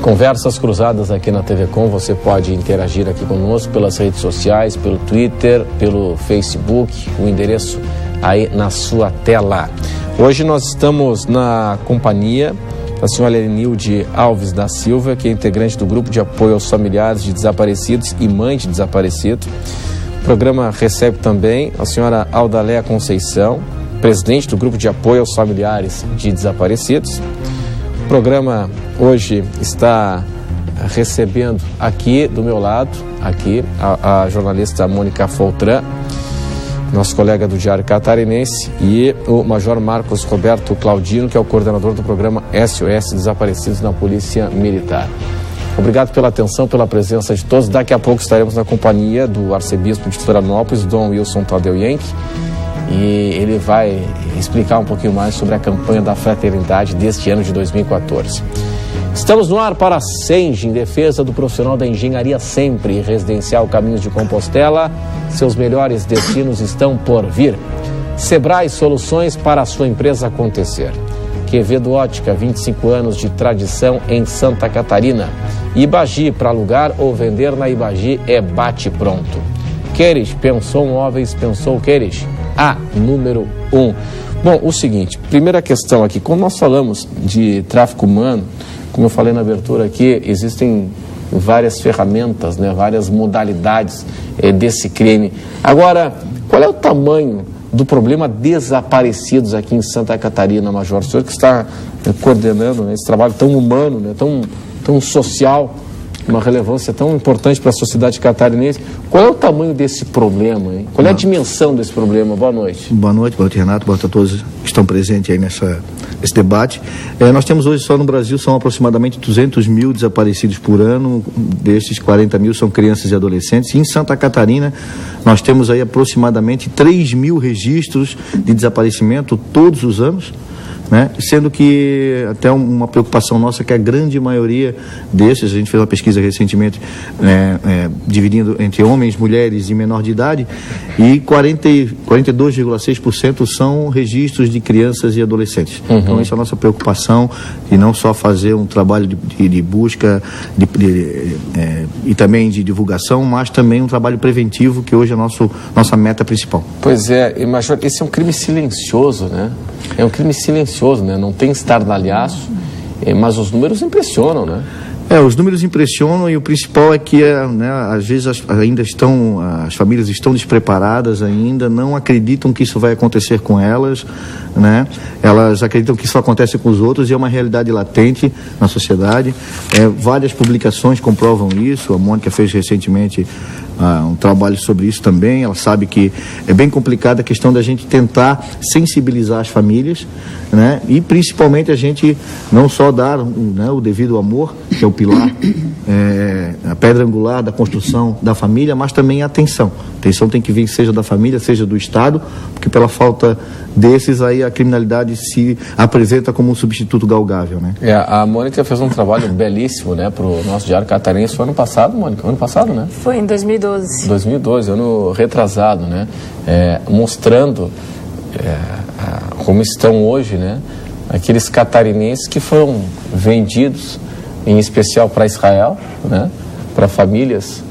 Conversas cruzadas aqui na TV Com. Você pode interagir aqui conosco pelas redes sociais, pelo Twitter, pelo Facebook, o endereço aí na sua tela. Hoje nós estamos na companhia da senhora Lenilde Alves da Silva, que é integrante do Grupo de Apoio aos Familiares de Desaparecidos e Mãe de Desaparecido. O programa recebe também a senhora Aldaléa Conceição, presidente do Grupo de Apoio aos Familiares de Desaparecidos. O programa hoje está recebendo aqui do meu lado, aqui, a jornalista Mônica Foltran, nosso colega do Diário Catarinense, e o Major Marcos Roberto Claudino, que é o coordenador do programa SOS Desaparecidos na Polícia Militar. Obrigado pela atenção, pela presença de todos. Daqui a pouco estaremos na companhia do arcebispo de Florianópolis, Dom Wilson Tadeu Yenck, e ele vai explicar um pouquinho mais sobre a campanha da fraternidade deste ano de 2014. Estamos no ar para a Senge, em defesa do profissional da engenharia sempre, Residencial Caminhos de Compostela. Seus melhores destinos estão por vir. Sebrae, soluções para a sua empresa acontecer. Quevedo Ótica, 25 anos de tradição em Santa Catarina. Ibagi, para alugar ou vender na Ibagi é bate pronto. Queres, pensou móveis, pensou Queres. A número 1. Bom, o seguinte, primeira questão aqui, quando nós falamos de tráfico humano, como eu falei na abertura aqui, existem várias ferramentas, né, várias modalidades desse crime. Agora, qual é o tamanho do problema desaparecidos aqui em Santa Catarina, Major? O senhor que está coordenando, né, esse trabalho tão humano, né, tão social, uma relevância tão importante para a sociedade catarinense. Qual é o tamanho desse problema, hein? Qual é a dimensão desse problema? Boa noite. Boa noite, Renato. Boa noite a todos que estão presentes aí nesse debate. Nós temos hoje só no Brasil, são aproximadamente 200 mil desaparecidos por ano. Desses, 40 mil são crianças e adolescentes. E em Santa Catarina, nós temos aí aproximadamente 3 mil registros de desaparecimento todos os anos, né? Sendo que até uma preocupação nossa que a grande maioria desses, a gente fez uma pesquisa recentemente dividindo entre homens, mulheres e menor de idade, e 42,6% são registros de crianças e adolescentes. Então essa é a nossa preocupação, de não só fazer um trabalho de busca e também de divulgação, mas também um trabalho preventivo, que hoje é a nossa meta principal. Pois é, Major, esse é um crime silencioso, né? É um crime silencioso, né? Não tem estardalhaço, mas os números impressionam, né? Os números impressionam, e o principal é que, às vezes as famílias estão despreparadas ainda, não acreditam que isso vai acontecer com elas, né? Elas acreditam que isso acontece com os outros, e é uma realidade latente na sociedade. Várias publicações comprovam isso. A Mônica fez recentemente um trabalho sobre isso também. Ela sabe que é bem complicada a questão da gente tentar sensibilizar as famílias, né? E principalmente a gente não só dar o devido amor, que é o pilar, a pedra angular da construção da família, mas também a atenção. A atenção tem que vir, seja da família, seja do Estado, porque pela falta desses aí a criminalidade se apresenta como um substituto galgável, né? A Mônica fez um trabalho belíssimo, né, para o nosso Diário Catarinense. Foi ano passado, Mônica? Ano passado, né? Foi em 2012. 2012, ano retrasado, né? Mostrando como estão hoje, né, aqueles catarinenses que foram vendidos, em especial para Israel, né, para famílias,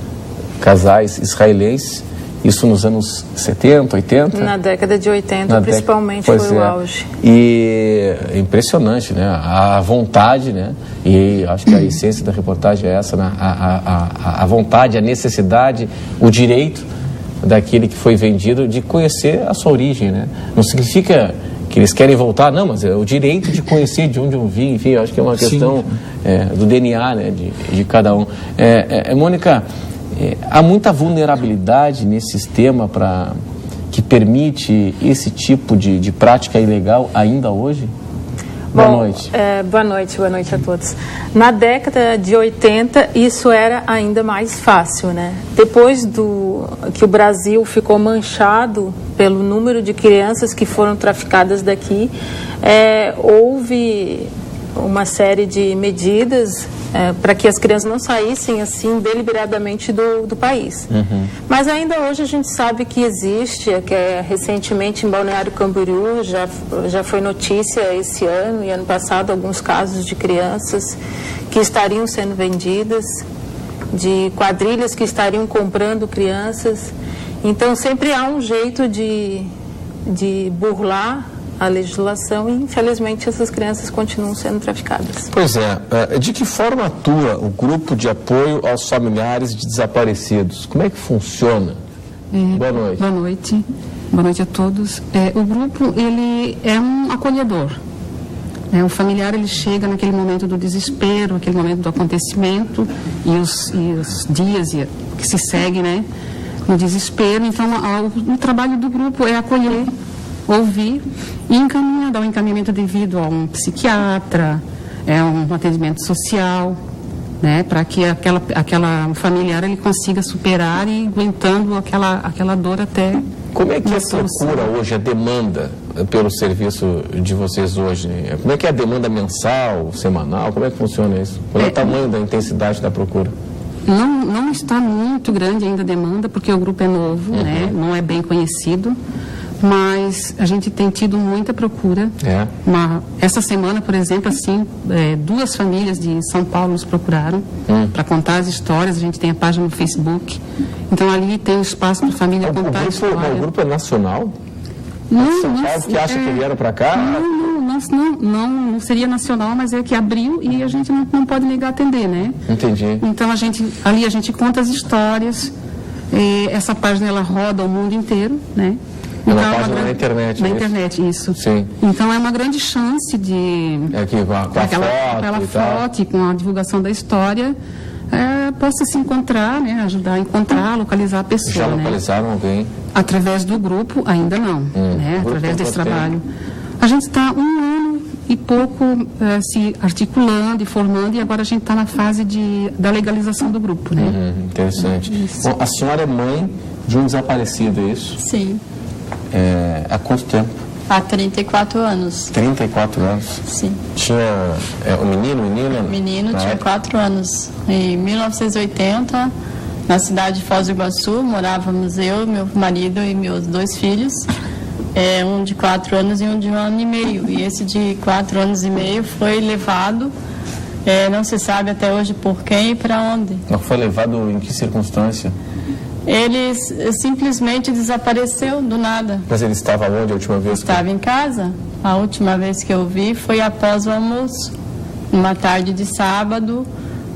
casais israelenses, isso nos anos 70, 80? Na década de 80, principalmente, foi o auge. E é impressionante, né, a vontade, né, e acho que a essência da reportagem é essa, né, a vontade, a necessidade, o direito daquele que foi vendido de conhecer a sua origem, né. Não significa que eles querem voltar, não, mas é o direito de conhecer de onde eu vim, enfim, acho que é uma questão do DNA, né, de cada um. Mônica, há muita vulnerabilidade nesse sistema que permite esse tipo de prática ilegal ainda hoje? Boa noite. Boa noite a todos. Na década de 80, isso era ainda mais fácil, né? Depois que o Brasil ficou manchado pelo número de crianças que foram traficadas daqui, houve uma série de medidas para que as crianças não saíssem assim deliberadamente do país. Mas ainda hoje a gente sabe que existe, recentemente em Balneário Camboriú já foi notícia esse ano e ano passado alguns casos de crianças que estariam sendo vendidas, de quadrilhas que estariam comprando crianças. Então sempre há um jeito de burlar a legislação e, infelizmente, essas crianças continuam sendo traficadas. Pois é. De que forma atua o grupo de apoio aos familiares de desaparecidos? Como é que funciona? Boa noite. Boa noite. Boa noite a todos. O grupo, ele é um acolhedor. O familiar, ele chega naquele momento do desespero, aquele momento do acontecimento e os dias que se seguem, né, no desespero. Então, o trabalho do grupo é acolher, ouvir e encaminhar, dar um encaminhamento devido a um psiquiatra, um atendimento social, né, para que aquela familiar ele consiga superar e aguentando aquela dor até. Como é que é a procura hoje, a demanda pelo serviço de vocês hoje? Como é que é a demanda mensal, semanal? Como é que funciona isso? Qual é o tamanho da intensidade da procura? Não está muito grande ainda a demanda, porque o grupo é novo, né, não é bem conhecido. Mas a gente tem tido muita procura. Essa semana, por exemplo, assim, 2 famílias de São Paulo nos procuraram para contar as histórias. A gente tem a página no Facebook. Então ali tem um espaço para a família contar a história. O grupo é nacional? Não, que acha que vieram para cá? Não seria nacional, mas é que abriu e a gente não pode negar atender, né? Entendi. Então a gente conta as histórias. Essa página ela roda o mundo inteiro, né? Então, uma página na internet. Na internet, isso. Sim. Então é uma grande chance de... aquela foto e com a divulgação da história, possa se encontrar, né? Ajudar a encontrar, localizar a pessoa. Já localizaram alguém? Através do grupo, ainda não. Né? Através desse trabalho. A gente está 1 ano e pouco se articulando e formando, e agora a gente está na fase da legalização do grupo, né? Interessante. Bom, a senhora é mãe de um desaparecido, é isso? Sim. Há quanto tempo? Há 34 anos. 34 anos? Sim. Tinha um menina? Menino, tinha 4 anos. Em 1980, na cidade de Foz do Iguaçu, morávamos eu, meu marido e meus 2 filhos. Um de 4 anos e um de 1 ano e meio. E esse de 4 anos e meio foi levado, não se sabe até hoje por quem e para onde. Foi levado em que circunstância? Ele simplesmente desapareceu do nada. Mas ele estava onde a última vez? Estava em casa. A última vez que eu vi foi após o almoço. Uma tarde de sábado,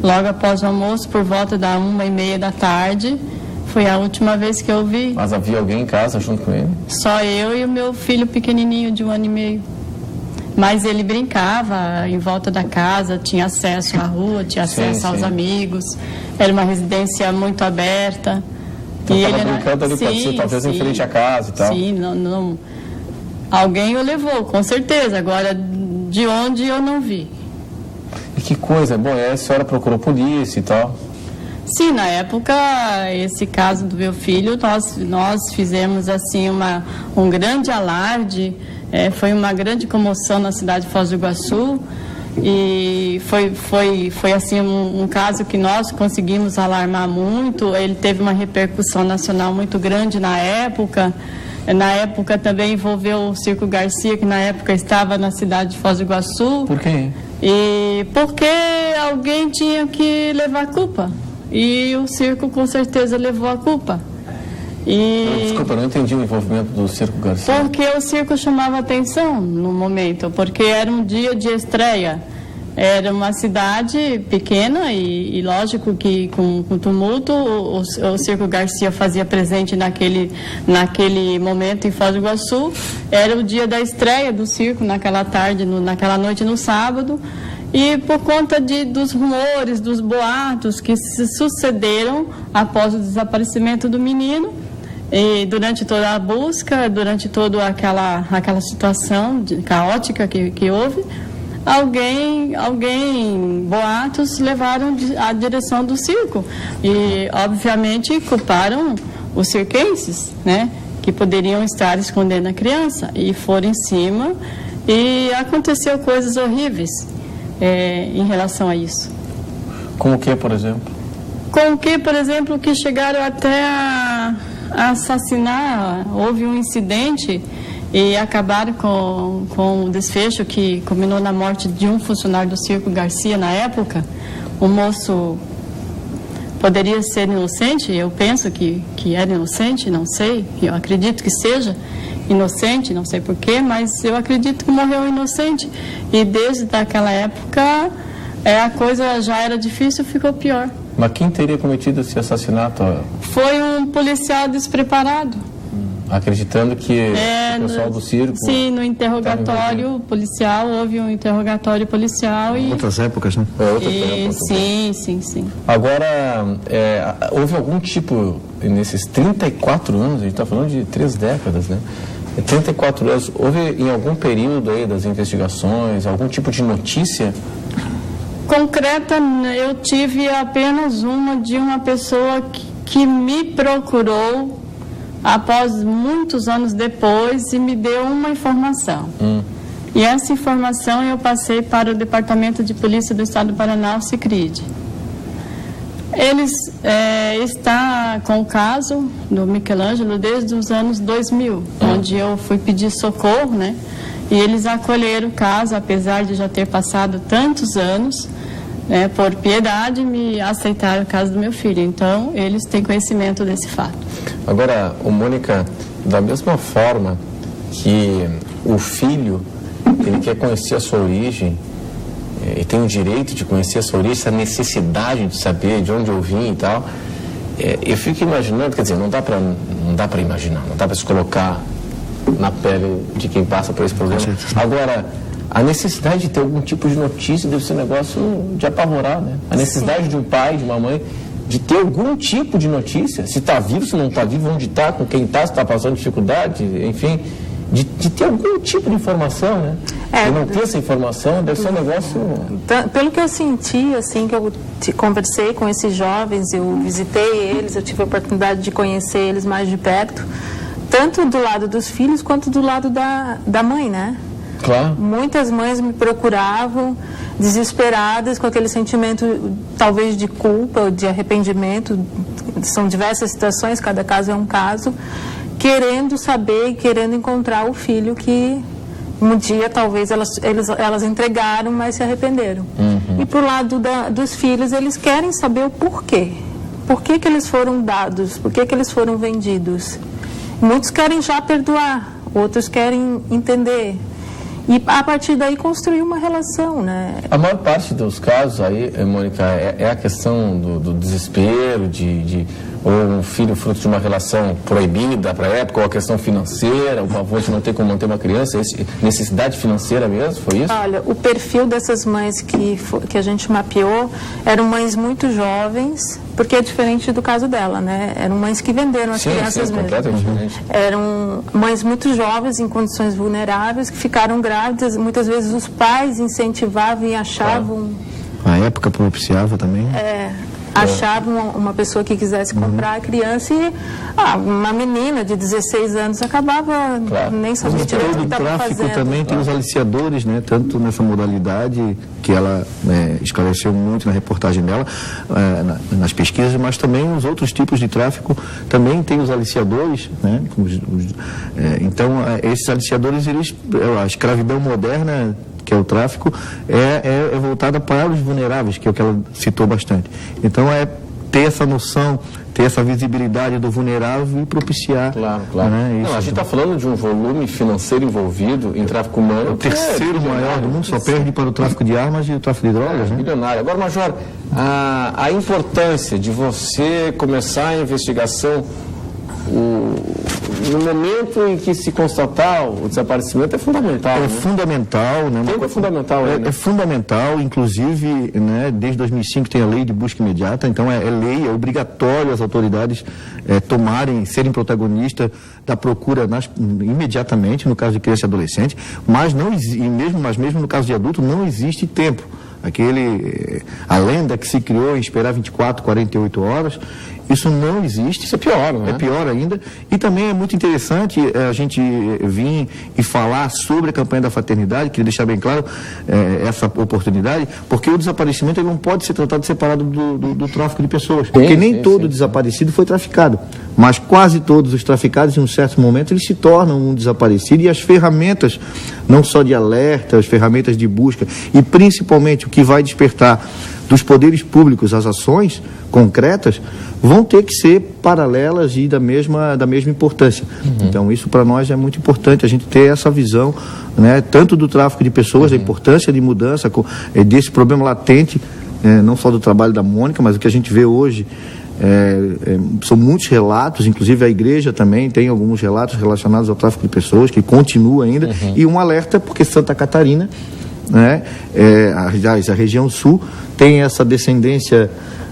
logo após o almoço, por volta da 1h30 da tarde. Foi a última vez que eu vi. Mas havia alguém em casa junto com ele? Só eu e o meu filho pequenininho de 1 ano e meio. Mas ele brincava em volta da casa, tinha acesso à rua, tinha acesso aos amigos. Era uma residência muito aberta. Então estava brincando ali, talvez em frente à casa e tal. Sim, não. Alguém o levou, com certeza. Agora, de onde eu não vi. E que coisa, bom, a senhora procurou polícia e tal? Sim, na época, esse caso do meu filho, nós fizemos assim um grande alarde, foi uma grande comoção na cidade de Foz do Iguaçu. E foi assim um caso que nós conseguimos alarmar muito. Ele teve uma repercussão nacional muito grande na época. Na época também envolveu o Circo Garcia, que na época estava na cidade de Foz do Iguaçu. Por quê? Porque alguém tinha que levar a culpa. E o circo com certeza levou a culpa. Desculpa, eu não entendi o envolvimento do Circo Garcia. Porque o circo chamava atenção no momento, porque era um dia de estreia. Era uma cidade pequena e lógico que com tumulto o Circo Garcia fazia presente naquele momento em Foz do Iguaçu. Era o dia da estreia do circo naquela tarde, naquela noite no sábado. E por conta dos rumores, dos boatos que se sucederam após o desaparecimento do menino, e durante toda a busca, durante toda aquela situação caótica que houve, boatos levaram à direção do circo e, obviamente, culparam os cirquenses, né, que poderiam estar escondendo a criança, e foram em cima e aconteceu coisas horríveis. em relação a isso. Com o que, por exemplo? Com o que, por exemplo, que chegaram até a assassinar, houve um incidente e acabaram com o desfecho que culminou na morte de um funcionário do Circo Garcia na época. O moço poderia ser inocente, eu penso que era inocente, não sei, eu acredito que seja inocente, não sei porquê, mas eu acredito que morreu inocente. E desde aquela época a coisa já era difícil, ficou pior. Mas quem teria cometido esse assassinato? Foi um policial despreparado. Acreditando que o pessoal do circo... Sim, no interrogatório policial, houve um interrogatório policial e... Outras épocas, né? Outras épocas. Sim. Agora, houve algum tipo, nesses 34 anos, a gente está falando de 3 décadas, né? 34 anos, houve em algum período aí das investigações, algum tipo de notícia? Concreta, eu tive apenas uma de uma pessoa que me procurou após muitos anos depois e me deu uma informação. E essa informação eu passei para o Departamento de Polícia do Estado do Paraná, o CICRID. Eles estão com o caso do Michelangelo desde os anos 2000, onde eu fui pedir socorro, né? E eles acolheram o caso, apesar de já ter passado tantos anos, né, por piedade, me aceitaram o caso do meu filho. Então, eles têm conhecimento desse fato. Agora, Mônica, da mesma forma que o filho, ele quer conhecer a sua origem, e tem o direito de conhecer a sua origem, essa necessidade de saber de onde eu vim e tal, eu fico imaginando, quer dizer, não dá para imaginar, não dá para se colocar na pele de quem passa por esse problema. Agora, a necessidade de ter algum tipo de notícia deve ser um negócio de apavorar, né? A necessidade de um pai, de uma mãe, de ter algum tipo de notícia, se está vivo, se não está vivo, onde está, com quem está, se está passando dificuldade, enfim, de ter algum tipo de informação, né? E não ter essa informação deve ser um negócio... Pelo que eu senti, assim, que eu conversei com esses jovens, eu visitei eles, eu tive a oportunidade de conhecer eles mais de perto, tanto do lado dos filhos quanto do lado da mãe, né? Claro. Muitas mães me procuravam desesperadas, com aquele sentimento talvez de culpa ou de arrependimento, são diversas situações, cada caso é um caso, querendo saber e querendo encontrar o filho que um dia talvez elas entregaram, mas se arrependeram. E pro lado dos filhos, eles querem saber o porquê. Por que eles foram dados? Por que eles foram vendidos? Muitos querem já perdoar, outros querem entender. E a partir daí construir uma relação, né? A maior parte dos casos aí, Mônica, é a questão do desespero, ou um filho fruto de uma relação proibida para a época, ou a questão financeira, o avô de não ter como manter uma criança, necessidade financeira mesmo, foi isso? Olha, o perfil dessas mães que a gente mapeou eram mães muito jovens, porque é diferente do caso dela, né? Eram mães que venderam as crianças mesmo. Diferente. Eram mães muito jovens, em condições vulneráveis, que ficaram grávidas, muitas vezes os pais incentivavam e achavam... A época propiciava também. Achavam uma pessoa que quisesse comprar a criança e uma menina de 16 anos acabava nem sabia direito o que estava fazendo. O tráfico também tem os aliciadores, né? Tanto nessa modalidade que ela esclareceu muito na reportagem dela, nas pesquisas, mas também os outros tipos de tráfico também tem os aliciadores, né? Então, esses aliciadores, a escravidão moderna, que é o tráfico, é voltada para os vulneráveis, que é o que ela citou bastante. Então, ter essa noção, ter essa visibilidade do vulnerável e propiciar... Claro. Né, não, a gente está falando de um volume financeiro envolvido em tráfico humano. É o terceiro maior do mundo, só perde para o tráfico de armas e o tráfico de drogas, né? Milionário. Agora, Major, a importância de você começar a investigação no momento em que se constatar o desaparecimento é fundamental. Fundamental, né? É fundamental, é fundamental, inclusive, né, desde 2005 tem a lei de busca imediata, então é lei, é obrigatório as autoridades serem protagonistas da procura imediatamente, no caso de criança e adolescente, mas mesmo no caso de adulto não existe tempo. A lenda que se criou em esperar 24, 48 horas, Isso não existe. Isso é pior, não é? É pior ainda. E também é muito interessante a gente vir e falar sobre a campanha da fraternidade, queria deixar bem claro essa oportunidade, porque o desaparecimento ele não pode ser tratado separado do tráfico de pessoas. Porque nem todo desaparecido foi traficado, mas quase todos os traficados, em um certo momento, eles se tornam um desaparecido, e as ferramentas, não só de alerta, as ferramentas de busca, e principalmente o que vai despertar dos poderes públicos as ações concretas, vão ter que ser paralelas e da mesma importância. Então, isso para nós é muito importante, a gente ter essa visão, né, tanto do tráfico de pessoas, da importância de mudança, desse problema latente, não só do trabalho da Mônica, mas o que a gente vê hoje. São muitos relatos, inclusive a igreja também tem alguns relatos relacionados ao tráfico de pessoas, que continua ainda, e um alerta, porque Santa Catarina, né, a região sul, tem essa descendência,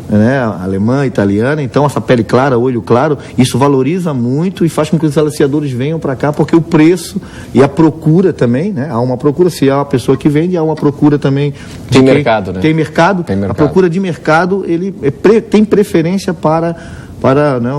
né, alemã, italiana, então essa pele clara, olho claro, isso valoriza muito e faz com que os aliciadores venham para cá, porque o preço e a procura também, né, há uma procura, se há uma pessoa que vende, há uma procura também. Tem mercado, né? Tem mercado, a procura de mercado, ele tem preferência para né,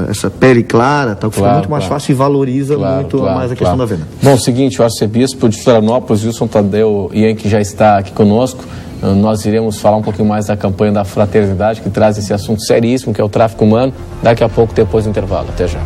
essa pele clara, tal, que fica muito mais fácil e valoriza muito mais a questão da venda. Bom, seguinte, o arcebispo de Florianópolis, Wilson Tadeu Ian, que já está aqui conosco, nós iremos falar um pouquinho mais da campanha da fraternidade, que traz esse assunto seríssimo, que é o tráfico humano, daqui a pouco, depois do intervalo. Até já.